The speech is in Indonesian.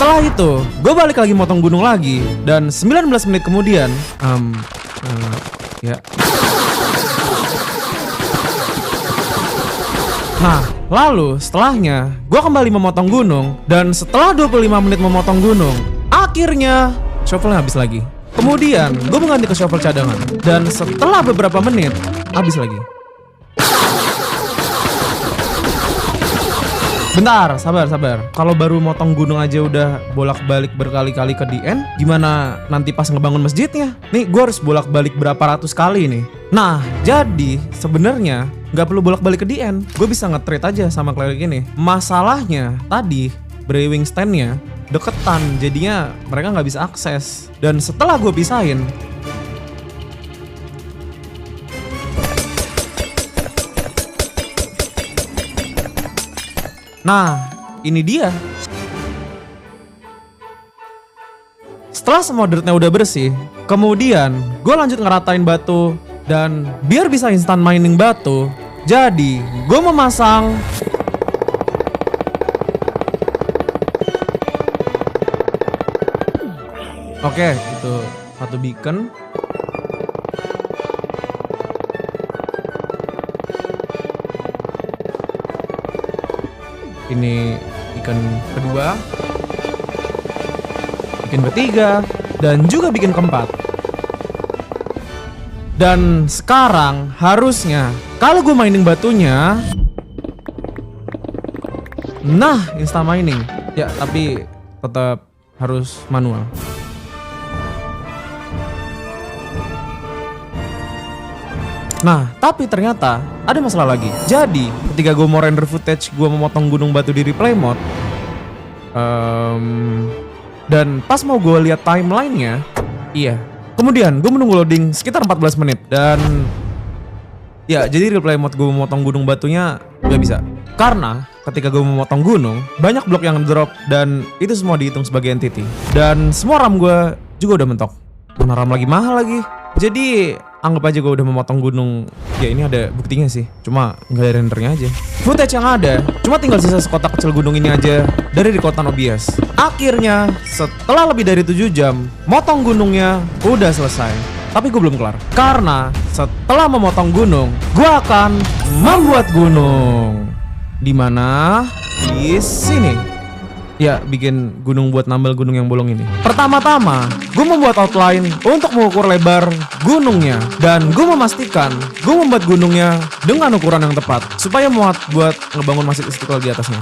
Setelah itu, gue balik lagi motong gunung lagi. Dan 19 menit kemudian, ya. Nah, lalu setelahnya, gue kembali memotong gunung. Dan setelah 25 menit memotong gunung, akhirnya shovelnya habis lagi. Kemudian, gue mengganti ke shovel cadangan. Dan setelah beberapa menit, habis lagi. Bentar, sabar. Kalau baru motong gunung aja udah bolak-balik berkali-kali ke DN, gimana nanti pas ngebangun masjidnya? Nih, gue harus bolak-balik berapa ratus kali nih. Nah, jadi sebenarnya nggak perlu bolak-balik ke DN. Gue bisa nge-trade aja sama klerk ini. Masalahnya tadi brewing stand-nya deketan, jadinya mereka nggak bisa akses. Dan setelah gue pisahin, nah, ini dia. Setelah semua dirtnya udah bersih, kemudian gue lanjut ngeratain batu. Dan biar bisa instan mining batu, jadi gue memasang oke, itu satu beacon. Ini ikan kedua, bikin ketiga, dan juga bikin keempat. Dan sekarang harusnya kalau gue mining batunya, nah insta mining ya, tapi tetap harus manual. Nah, tapi ternyata ada masalah lagi. Jadi, ketika gue mau render footage, gue memotong gunung batu di replay mode, dan pas mau gue lihat timelinenya, iya. Kemudian gue menunggu loading sekitar 14 menit dan ya, jadi replay mode gue memotong gunung batunya gak bisa. Karena ketika gue memotong gunung, banyak blok yang drop dan itu semua dihitung sebagai entity. Dan semua RAM gue juga udah mentok. Mana RAM lagi mahal lagi. Jadi anggap aja gue udah memotong gunung. Ya ini ada buktinya sih, cuma nggak ada rendernya aja. Footage yang ada cuma tinggal sisa sekotak kecil gunung ini aja dari rekotan OBS. Akhirnya setelah lebih dari 7 jam motong gunungnya udah selesai. Tapi gue belum kelar, karena setelah memotong gunung, gue akan membuat gunung. Dimana? Di sini. Ya, bikin gunung buat nambal gunung yang bolong ini. Pertama-tama, gue membuat outline untuk mengukur lebar gunungnya. Dan gue memastikan gue membuat gunungnya dengan ukuran yang tepat supaya muat buat ngebangun masjid Istiqlal di atasnya.